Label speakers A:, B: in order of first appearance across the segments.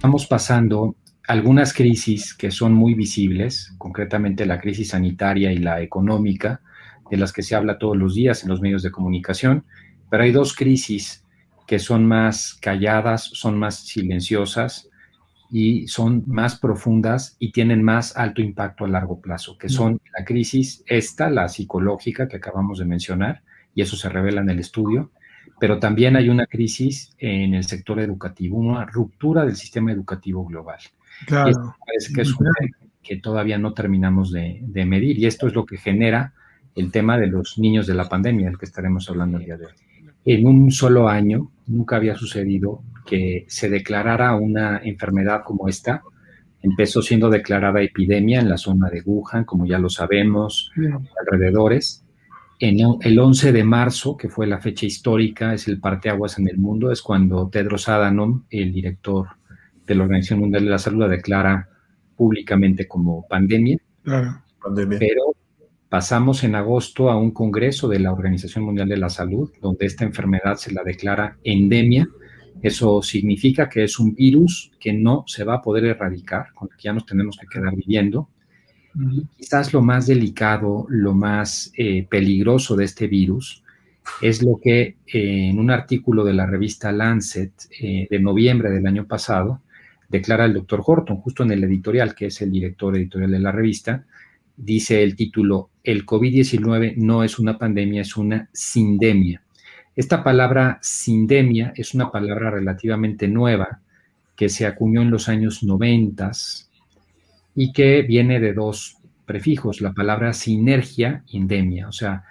A: estamos pasando algunas crisis que son muy visibles, concretamente la crisis sanitaria y la económica, de las que se habla todos los días en los medios de comunicación, pero hay dos crisis que son más calladas, son más silenciosas y son más profundas y tienen más alto impacto a largo plazo, que son la crisis la psicológica que acabamos de mencionar, y eso se revela en el estudio, pero también hay una crisis en el sector educativo, una ruptura del sistema educativo global. Y esto
B: Claro.
A: parece que es un tema que todavía no terminamos de medir, y esto es lo que genera el tema de los niños de la pandemia, del que estaremos hablando el día de hoy. En un solo año nunca había sucedido que se declarara una enfermedad como esta. Empezó siendo declarada epidemia en la zona de Wuhan, como ya lo sabemos, alrededores. En el 11 de marzo, que fue la fecha histórica, es el parteaguas en el mundo, es cuando Tedros Adhanom, el director de la Organización Mundial de la Salud, la declara públicamente como pandemia.
B: Claro.
A: Pero pasamos en agosto a un congreso de la Organización Mundial de la Salud, donde esta enfermedad se la declara endemia. Eso significa que es un virus que no se va a poder erradicar, con el que ya nos tenemos que quedar viviendo. Y quizás lo más delicado, lo más peligroso de este virus es lo que en un artículo de la revista Lancet de noviembre del año pasado declara el doctor Horton, justo en el editorial, que es el director editorial de la revista. Dice el título: el COVID-19 no es una pandemia, es una sindemia. Esta palabra sindemia es una palabra relativamente nueva que se acuñó en los años 90 y que viene de dos prefijos, la palabra sinergia y endemia. O sea,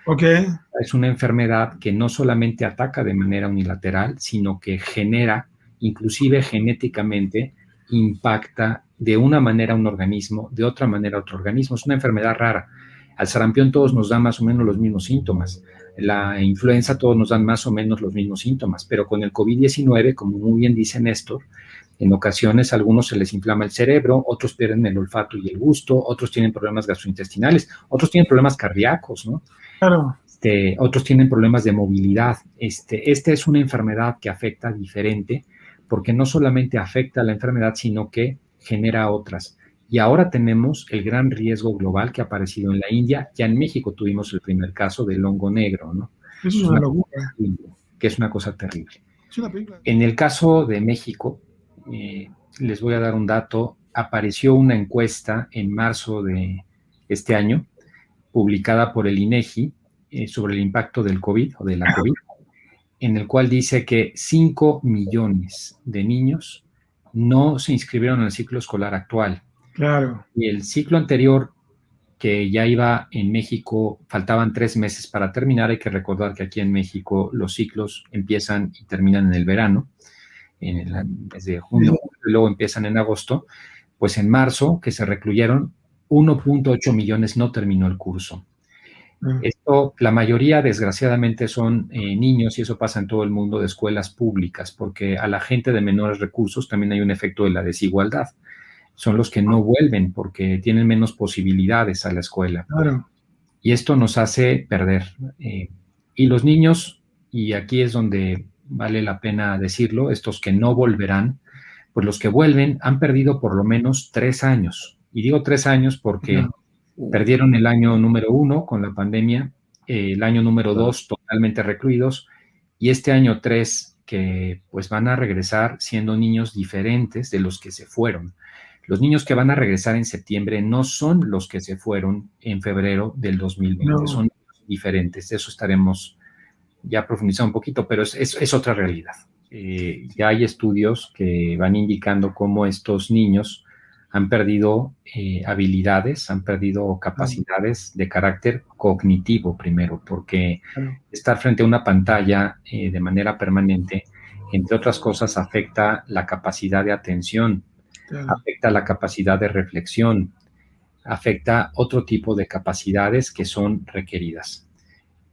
A: es una enfermedad que no solamente ataca de manera unilateral, sino que genera, inclusive genéticamente, impacta de una manera a un organismo, de otra manera a otro organismo. Es una enfermedad rara. Al sarampión todos nos dan más o menos los mismos síntomas. La influenza todos nos dan más o menos los mismos síntomas, pero con el COVID-19, como muy bien dice Néstor, en ocasiones a algunos se les inflama el cerebro, otros pierden el olfato y el gusto, otros tienen problemas gastrointestinales, otros tienen problemas cardíacos, ¿no?
B: Claro.
A: Otros tienen problemas de movilidad. Esta es una enfermedad que afecta diferente, porque no solamente afecta a la enfermedad, sino que genera otras. Y ahora tenemos el gran riesgo global que ha aparecido en la India. Ya en México tuvimos el primer caso del hongo negro, ¿no?
B: Eso es una locura.
A: Que es una cosa terrible.
B: Es una película.
A: En el caso de México, les voy a dar un dato. Apareció una encuesta en marzo de este año, publicada por el INEGI, sobre el impacto del COVID o de la COVID, en el cual dice que 5 millones de niños no se inscribieron en el ciclo escolar actual.
B: Claro.
A: Y el ciclo anterior, que ya iba en México, faltaban 3 meses para terminar. Hay que recordar que aquí en México los ciclos empiezan y terminan en el verano, desde junio, y luego empiezan en agosto. Pues en marzo, que se recluyeron, 1.8 millones no terminó el curso. Esto, la mayoría, desgraciadamente, son niños, y eso pasa en todo el mundo, de escuelas públicas, porque a la gente de menores recursos también hay un efecto de la desigualdad. Son los que no vuelven porque tienen menos posibilidades a la escuela.
B: Claro.
A: Y esto nos hace perder. Y los niños, y aquí es donde vale la pena decirlo, estos que no volverán, pues los que vuelven han perdido por lo menos 3 años. Y digo 3 años porque perdieron el año número 1 con la pandemia, el año número 2 totalmente recluidos, y este año 3 que pues van a regresar siendo niños diferentes de los que se fueron. Los niños que van a regresar en septiembre no son los que se fueron en febrero del 2020, son diferentes. De eso estaremos ya profundizando un poquito, pero es otra realidad. Ya hay estudios que van indicando cómo estos niños han perdido habilidades, han perdido capacidades de carácter cognitivo primero, porque estar frente a una pantalla de manera permanente, entre otras cosas, afecta la capacidad de atención, afecta la capacidad de reflexión, afecta otro tipo de capacidades que son requeridas.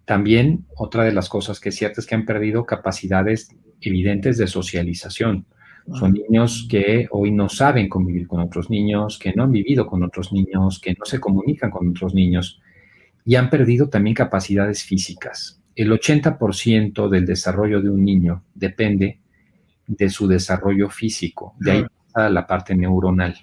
A: También otra de las cosas que es cierta es que han perdido capacidades evidentes de socialización. Son niños que hoy no saben convivir con otros niños, que no han vivido con otros niños, que no se comunican con otros niños, y han perdido también capacidades físicas. El 80% del desarrollo de un niño depende de su desarrollo físico. De ahí empieza la parte neuronal.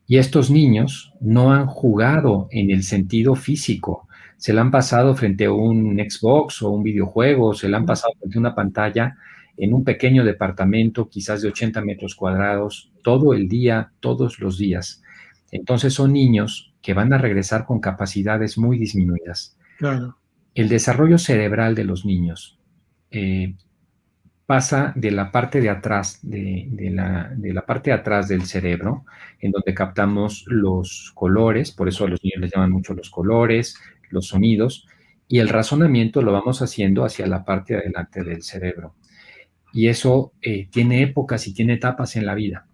A: Y estos niños no han jugado en el sentido físico, se la han pasado frente a un Xbox o un videojuego, se la han pasado frente a una pantalla en un pequeño departamento, quizás de 80 metros cuadrados, todo el día, todos los días. Entonces son niños que van a regresar con capacidades muy disminuidas.
B: Claro.
A: El desarrollo cerebral de los niños pasa de la parte de atrás, de la parte de atrás del cerebro, en donde captamos los colores, por eso a los niños les llaman mucho los colores, los sonidos, y el razonamiento lo vamos haciendo hacia la parte de adelante del cerebro. Y eso tiene épocas y tiene etapas en la vida.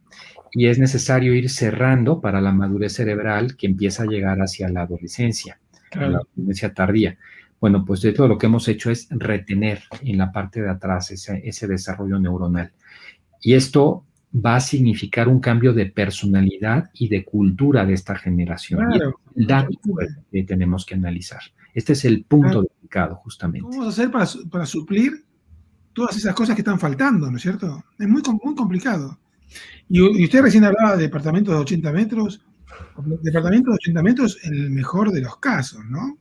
A: Y es necesario ir cerrando para la madurez cerebral que empieza a llegar hacia la adolescencia,
B: Claro.
A: la adolescencia tardía. Bueno, pues de todo lo que hemos hecho es retener en la parte de atrás ese desarrollo neuronal. Y esto va a significar un cambio de personalidad y de cultura de esta generación.
B: Claro.
A: Y es el dato que tenemos que analizar. Este es el punto delicado, justamente.
B: ¿Cómo vamos a hacer para suplir todas esas cosas que están faltando, ¿no es cierto? Es muy complicado. Y usted recién hablaba de departamentos de 80 metros. Departamentos de 80 metros en el mejor de los casos, ¿no?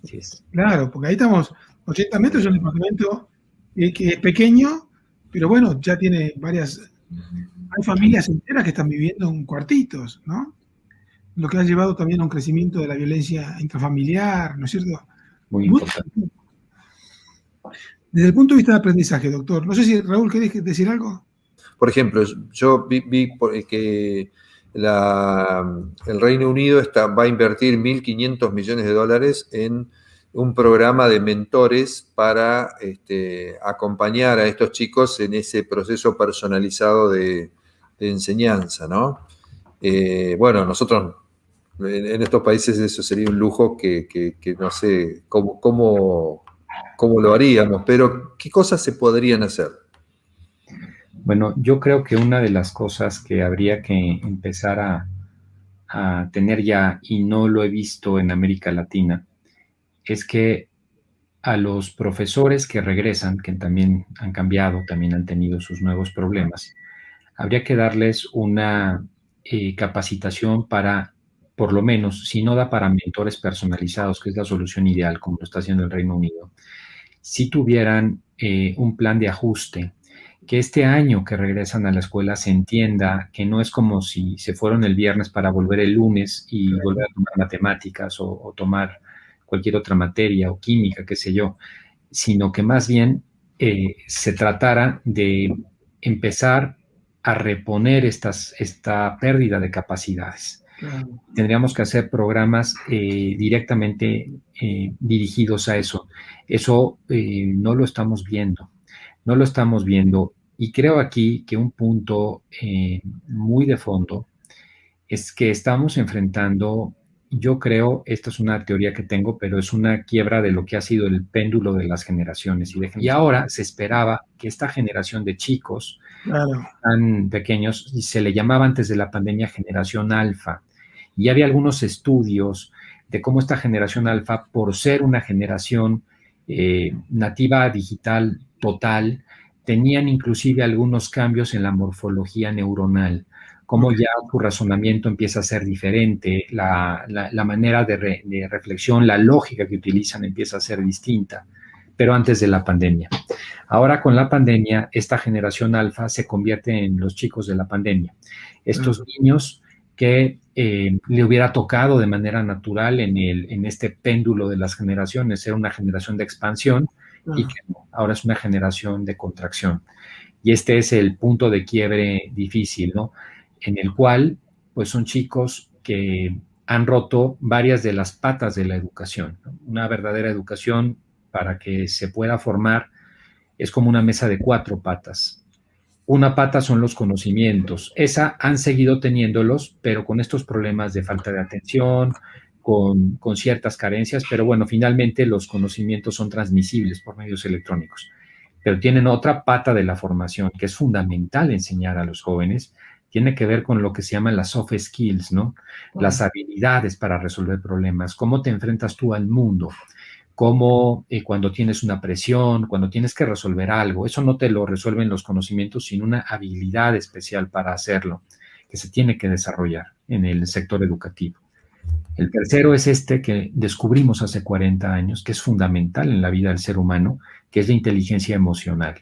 A: Así es.
B: Claro, porque ahí estamos, 80 metros es un departamento que es pequeño, pero bueno, ya tiene hay familias enteras que están viviendo en cuartitos, ¿no? Lo que ha llevado también a un crecimiento de la violencia intrafamiliar, ¿no es cierto?
A: Muy importante.
B: Desde el punto de vista de aprendizaje, doctor, no sé si Raúl, ¿querés decir algo?
C: Por ejemplo, yo vi que el Reino Unido va a invertir 1.500 millones de dólares en un programa de mentores para acompañar a estos chicos en ese proceso personalizado de enseñanza, ¿no? Bueno, nosotros en estos países eso sería un lujo que no sé cómo lo haríamos, pero ¿qué cosas se podrían hacer?
A: Bueno, yo creo que una de las cosas que habría que empezar a tener ya, y no lo he visto en América Latina, es que a los profesores que regresan, que también han cambiado, también han tenido sus nuevos problemas, habría que darles una capacitación para, por lo menos, si no da para mentores personalizados, que es la solución ideal, como lo está haciendo el Reino Unido, si tuvieran un plan de ajuste, que este año que regresan a la escuela se entienda que no es como si se fueron el viernes para volver el lunes y volver a tomar matemáticas o tomar cualquier otra materia o química, qué sé yo, sino que más bien se tratara de empezar a reponer esta pérdida de capacidades.
B: Claro.
A: Tendríamos que hacer programas directamente dirigidos a eso. Eso no lo estamos viendo. No lo estamos viendo. Y creo aquí que un punto muy de fondo es que estamos enfrentando, yo creo, esta es una teoría que tengo, pero es una quiebra de lo que ha sido el péndulo de las generaciones. Y ahora se esperaba que esta generación de chicos tan pequeños, se le llamaba antes de la pandemia generación alfa, y había algunos estudios de cómo esta generación alfa, por ser una generación nativa digital total, tenían inclusive algunos cambios en la morfología neuronal, cómo ya tu razonamiento empieza a ser diferente, la manera de reflexión, la lógica que utilizan empieza a ser distinta, pero antes de la pandemia. Ahora con la pandemia, esta generación alfa se convierte en los chicos de la pandemia. Estos niños que le hubiera tocado de manera natural en este péndulo de las generaciones, ser una generación de expansión y que no, ahora es una generación de contracción. Y este es el punto de quiebre difícil, ¿no? En el cual, pues son chicos que han roto varias de las patas de la educación, ¿no? Una verdadera educación, para que se pueda formar, es como una mesa de 4 patas. Una pata son los conocimientos. Esa han seguido teniéndolos, pero con estos problemas de falta de atención, con ciertas carencias, pero bueno, finalmente los conocimientos son transmisibles por medios electrónicos. Pero tienen otra pata de la formación que es fundamental enseñar a los jóvenes, tiene que ver con lo que se llaman las soft skills, ¿no? Las habilidades para resolver problemas, cómo te enfrentas tú al mundo. cómo cuando tienes una presión, cuando tienes que resolver algo, eso no te lo resuelven los conocimientos, sino una habilidad especial para hacerlo, que se tiene que desarrollar en el sector educativo. El tercero es este que descubrimos hace 40 años, que es fundamental en la vida del ser humano, que es la inteligencia emocional.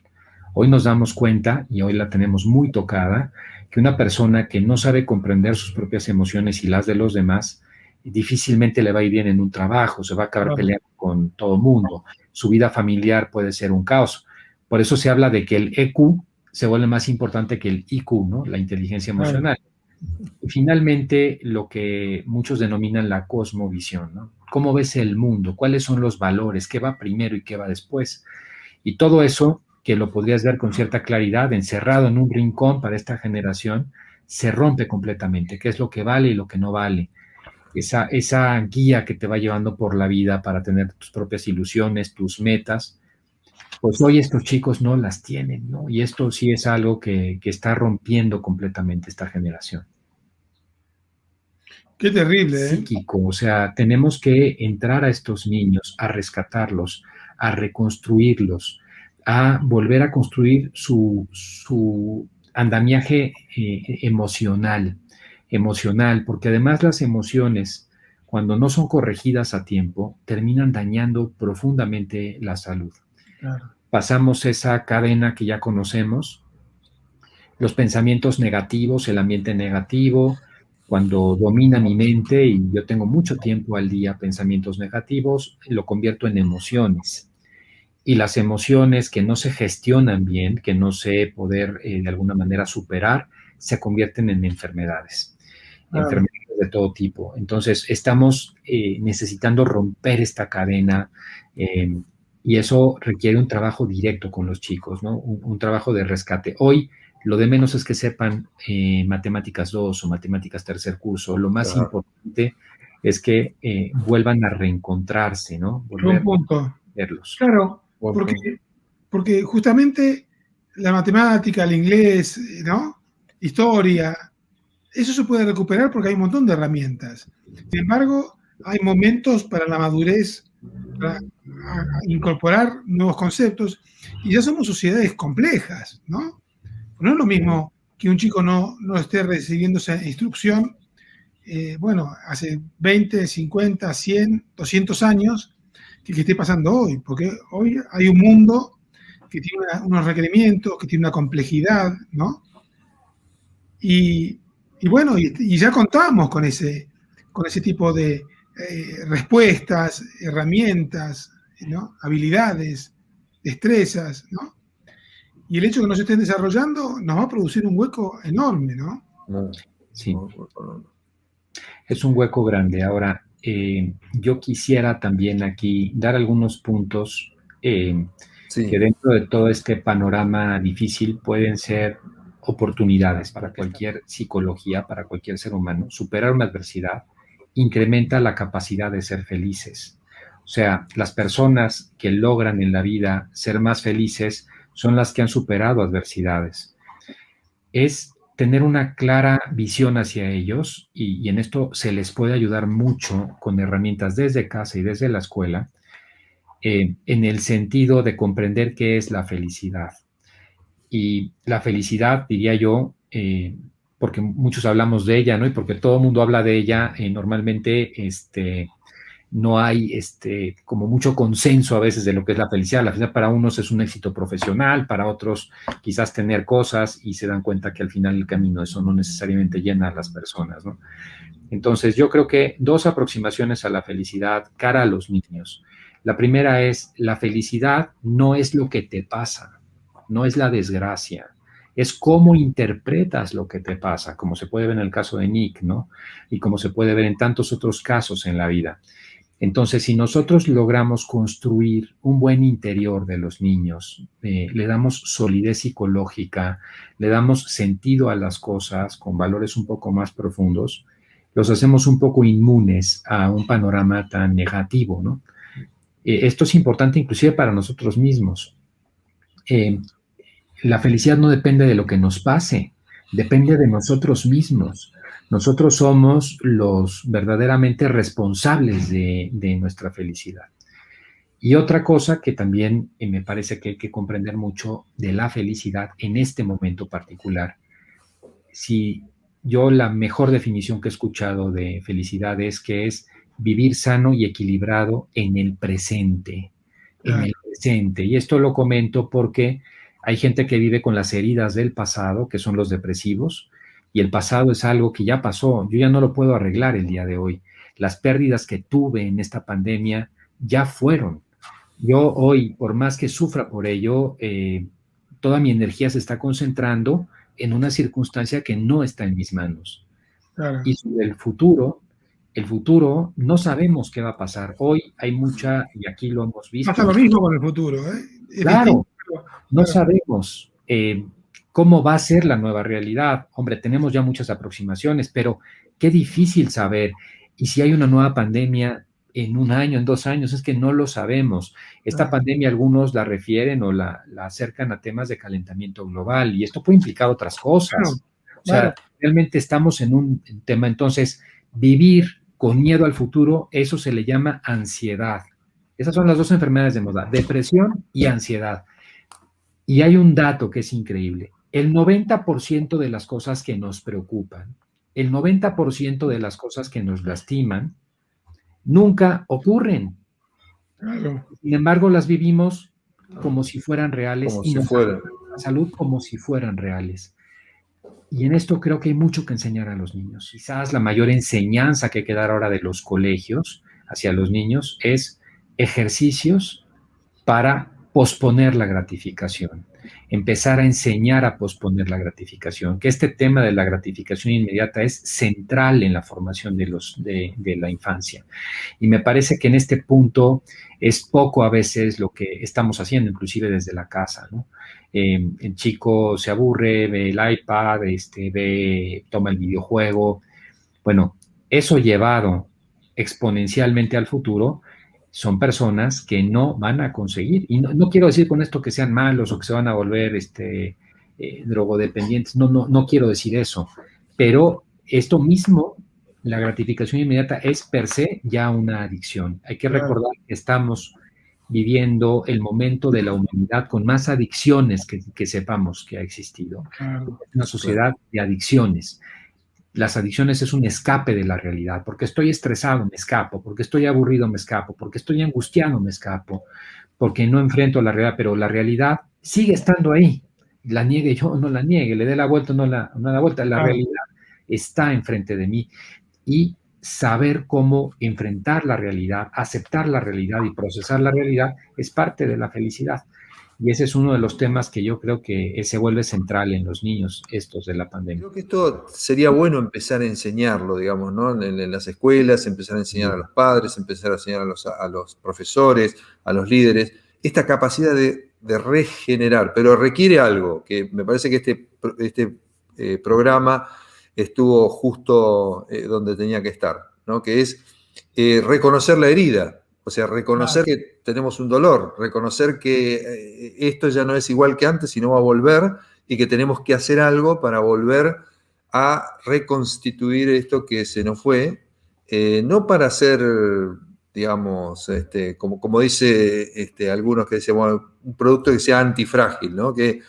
A: Hoy nos damos cuenta, y hoy la tenemos muy tocada, que una persona que no sabe comprender sus propias emociones y las de los demás, difícilmente le va a ir bien en un trabajo, se va a acabar peleando con todo el mundo. Su vida familiar puede ser un caos. Por eso se habla de que el EQ se vuelve más importante que el IQ, ¿no? La inteligencia emocional. Y finalmente, lo que muchos denominan la cosmovisión, ¿no? ¿Cómo ves el mundo? ¿Cuáles son los valores? ¿Qué va primero y qué va después? Y todo eso, que lo podrías ver con cierta claridad, encerrado en un rincón para esta generación, se rompe completamente. ¿Qué es lo que vale y lo que no vale? Esa guía que te va llevando por la vida para tener tus propias ilusiones, tus metas, pues hoy estos chicos no las tienen, ¿no? Y esto sí es algo que está rompiendo completamente esta generación.
B: Qué terrible, ¿eh?
A: Psíquico, o sea, tenemos que entrar a estos niños, a rescatarlos, a reconstruirlos, a volver a construir su andamiaje emocional, porque además las emociones, cuando no son corregidas a tiempo, terminan dañando profundamente la salud. Claro. Pasamos esa cadena que ya conocemos, los pensamientos negativos, el ambiente negativo, cuando domina mi mente y yo tengo mucho tiempo al día pensamientos negativos, lo convierto en emociones. Y las emociones que no se gestionan bien, que no sé poder de alguna manera superar, se convierten en enfermedades. Enfermedades de todo tipo. Entonces, estamos necesitando romper esta cadena y eso requiere un trabajo directo con los chicos, ¿no? Un trabajo de rescate. Hoy, lo de menos es que sepan matemáticas 2 o matemáticas tercer curso. Lo más importante es que vuelvan a reencontrarse, ¿no?
B: Volver a verlos. Claro, porque justamente la matemática, el inglés, ¿no? Historia, eso se puede recuperar porque hay un montón de herramientas. Sin embargo, hay momentos para la madurez, para incorporar nuevos conceptos, y ya somos sociedades complejas, ¿no? No es lo mismo que un chico no esté recibiendo esa instrucción, bueno, hace 20, 50, 100, 200 años, que esté pasando hoy, porque hoy hay un mundo que tiene unos requerimientos, que tiene una complejidad, ¿no? Y bueno, y ya contamos con ese tipo de respuestas, herramientas, ¿no? Habilidades, destrezas, ¿no? Y el hecho de que nos estén desarrollando nos va a producir un hueco enorme, ¿no?
A: Sí. Es un hueco grande. Ahora, yo quisiera también aquí dar algunos puntos que dentro de todo este panorama difícil pueden ser oportunidades para cualquier psicología, para cualquier ser humano. Superar una adversidad incrementa la capacidad de ser felices. O sea, las personas que logran en la vida ser más felices son las que han superado adversidades. Es tener una clara visión hacia ellos y en esto se les puede ayudar mucho con herramientas desde casa y desde la escuela, en el sentido de comprender qué es la felicidad. Y la felicidad, diría yo, porque muchos hablamos de ella, ¿no? Y porque todo el mundo habla de ella, normalmente no hay como mucho consenso a veces de lo que es la felicidad. La felicidad para unos es un éxito profesional, para otros quizás tener cosas y se dan cuenta que al final el camino eso no necesariamente llena a las personas, ¿no? Entonces yo creo que 2 aproximaciones a la felicidad cara a los niños. La primera es, la felicidad no es lo que te pasa, no es la desgracia, es cómo interpretas lo que te pasa, como se puede ver en el caso de Nick, ¿no? Y como se puede ver en tantos otros casos en la vida. Entonces, si nosotros logramos construir un buen interior de los niños, le damos solidez psicológica, le damos sentido a las cosas con valores un poco más profundos, los hacemos un poco inmunes a un panorama tan negativo, ¿no? Esto es importante inclusive para nosotros mismos. La felicidad no depende de lo que nos pase, depende de nosotros mismos. Nosotros somos los verdaderamente responsables de nuestra felicidad. Y otra cosa que también me parece que hay que comprender mucho de la felicidad en este momento particular. Si yo la mejor definición que he escuchado de felicidad es que es vivir sano y equilibrado en el presente, en el presente. Y esto lo comento porque hay gente que vive con las heridas del pasado, que son los depresivos, y el pasado es algo que ya pasó, yo ya no lo puedo arreglar el día de hoy. Las pérdidas que tuve en esta pandemia ya fueron. Yo hoy, por más que sufra por ello, toda mi energía se está concentrando en una circunstancia que no está en mis manos.
B: Claro.
A: Y sobre el futuro no sabemos qué va a pasar. Hoy hay mucha, y aquí lo hemos visto.
B: Pasa lo mismo con el futuro, ¿eh?
A: Claro, no sabemos cómo va a ser la nueva realidad. Hombre, tenemos ya muchas aproximaciones, pero qué difícil saber. Y si hay una nueva pandemia en 1 año, en 2 años, es que no lo sabemos. Esta pandemia algunos la refieren o la acercan a temas de calentamiento global y esto puede implicar otras cosas. O sea, realmente estamos en un tema. Entonces, vivir con miedo al futuro, eso se le llama ansiedad. Esas son las 2 enfermedades de moda, depresión y ansiedad. Y hay un dato que es increíble. El 90% de las cosas que nos preocupan, el 90% de las cosas que nos lastiman, nunca ocurren.
B: Claro.
A: Sin embargo, las vivimos como si fueran reales
C: Como
A: y
C: si
A: nos
C: fueran.
A: la salud como si fueran reales. Y en esto creo que hay mucho que enseñar a los niños. Quizás la mayor enseñanza que hay que dar ahora de los colegios hacia los niños es ejercicios para posponer la gratificación, empezar a enseñar a posponer la gratificación, que este tema de la gratificación inmediata es central en la formación de la infancia. Y me parece que en este punto es poco a veces lo que estamos haciendo, inclusive desde la casa, ¿no? El chico se aburre, ve el iPad, toma el videojuego. Bueno, eso llevado exponencialmente al futuro, son personas que no van a conseguir, y no quiero decir con esto que sean malos o que se van a volver drogodependientes, no quiero decir eso, pero esto mismo, la gratificación inmediata es per se ya una adicción. Hay que recordar que estamos viviendo el momento de la humanidad con más adicciones que sepamos que ha existido. Es una sociedad de adicciones. Las adicciones es un escape de la realidad, porque estoy estresado, me escapo, porque estoy aburrido, me escapo, porque estoy angustiado, me escapo, porque no enfrento la realidad, pero la realidad sigue estando ahí. La niegue yo, no la niegue, le dé la vuelta, no la vuelta, la realidad está enfrente de mí. Y saber cómo enfrentar la realidad, aceptar la realidad y procesar la realidad es parte de la felicidad. Y ese es uno de los temas que yo creo que se vuelve central en los niños, estos de la pandemia.
C: Creo que esto sería bueno empezar a enseñarlo, digamos, ¿no? En las escuelas, empezar a enseñar a los padres, empezar a enseñar a los profesores, a los líderes, esta capacidad de regenerar, pero requiere algo, que me parece que este programa estuvo justo donde tenía que estar, ¿no? Que es reconocer la herida. O sea, reconocer que tenemos un dolor, reconocer que esto ya no es igual que antes y no va a volver y que tenemos que hacer algo para volver a reconstituir esto que se nos fue, no para hacer, digamos, como dice algunos que decían, bueno, un producto que sea antifrágil, ¿no? Que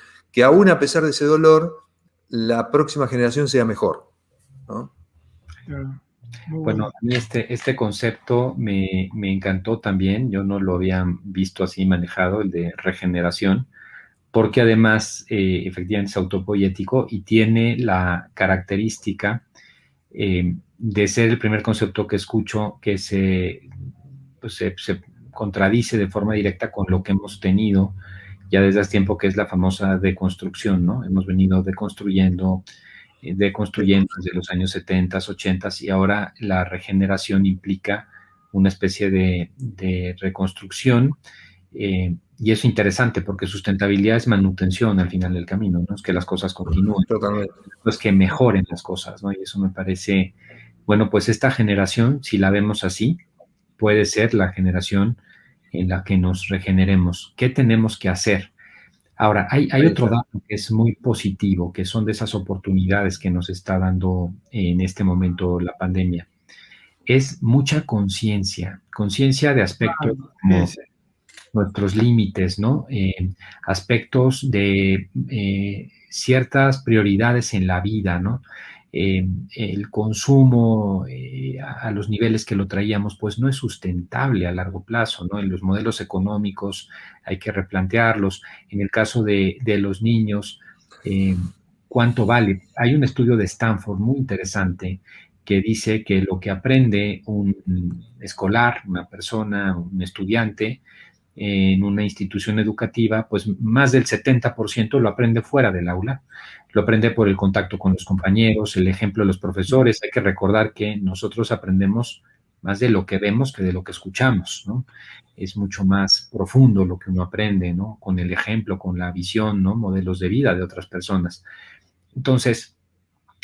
C: aún a pesar de ese dolor, la próxima generación sea mejor, ¿no?
B: Claro.
A: Bueno, a mí este concepto me encantó también, yo no lo había visto así manejado, el de regeneración, porque además efectivamente es autopoético y tiene la característica de ser el primer concepto que escucho que se contradice de forma directa con lo que hemos tenido ya desde hace tiempo, que es la famosa deconstrucción, ¿no? Hemos venido deconstruyendo desde los años 70, 80 y ahora la regeneración implica una especie de reconstrucción y es interesante porque sustentabilidad es manutención al final del camino, ¿no? Es que las cosas continúen,
C: Totalmente.
A: es que mejoren las cosas, ¿no? Y eso me parece, bueno, pues esta generación, si la vemos así, puede ser la generación en la que nos regeneremos. ¿Qué tenemos que hacer? Ahora, hay otro dato que es muy positivo, que son de esas oportunidades que nos está dando en este momento la pandemia. Es mucha conciencia de aspectos como nuestros límites, ¿no? Aspectos de ciertas prioridades en la vida, ¿no? El consumo a los niveles que lo traíamos, pues no es sustentable a largo plazo, ¿no? En los modelos económicos hay que replantearlos. En el caso de los niños, ¿cuánto vale? Hay un estudio de Stanford muy interesante que dice que lo que aprende un escolar, una persona, un estudiante, en una institución educativa, pues más del 70% lo aprende fuera del aula, lo aprende por el contacto con los compañeros, el ejemplo de los profesores. Hay que recordar que nosotros aprendemos más de lo que vemos que de lo que escuchamos, ¿no? Es mucho más profundo lo que uno aprende, ¿no? Con el ejemplo, con la visión, ¿no? Modelos de vida de otras personas. Entonces,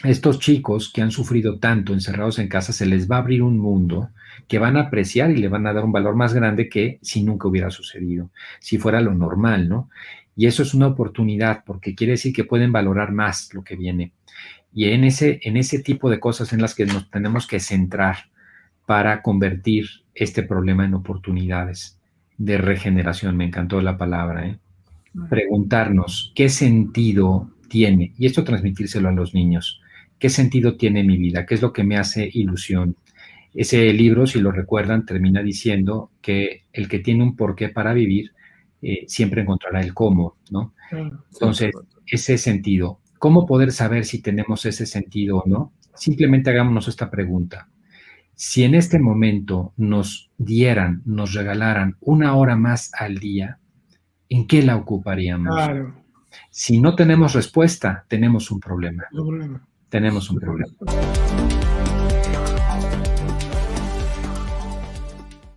A: estos chicos que han sufrido tanto encerrados en casa, se les va a abrir un mundo que van a apreciar y le van a dar un valor más grande que si nunca hubiera sucedido, si fuera lo normal, ¿no? Y eso es una oportunidad porque quiere decir que pueden valorar más lo que viene. Y en ese tipo de cosas en las que nos tenemos que centrar para convertir este problema en oportunidades de regeneración. Me encantó la palabra, ¿eh? Preguntarnos qué sentido tiene, y esto transmitírselo a los niños, qué sentido tiene mi vida, qué es lo que me hace ilusión. Ese libro, si lo recuerdan, termina diciendo que el que tiene un porqué para vivir siempre encontrará el cómo, ¿no? Entonces, ese sentido, ¿cómo poder saber si tenemos ese sentido o no? Simplemente hagámonos esta pregunta. Si en este momento nos regalaran 1 hora más al día, ¿en qué la ocuparíamos?
B: Claro.
A: Si no tenemos respuesta, tenemos un problema.
B: No problema.
A: Tenemos un problema.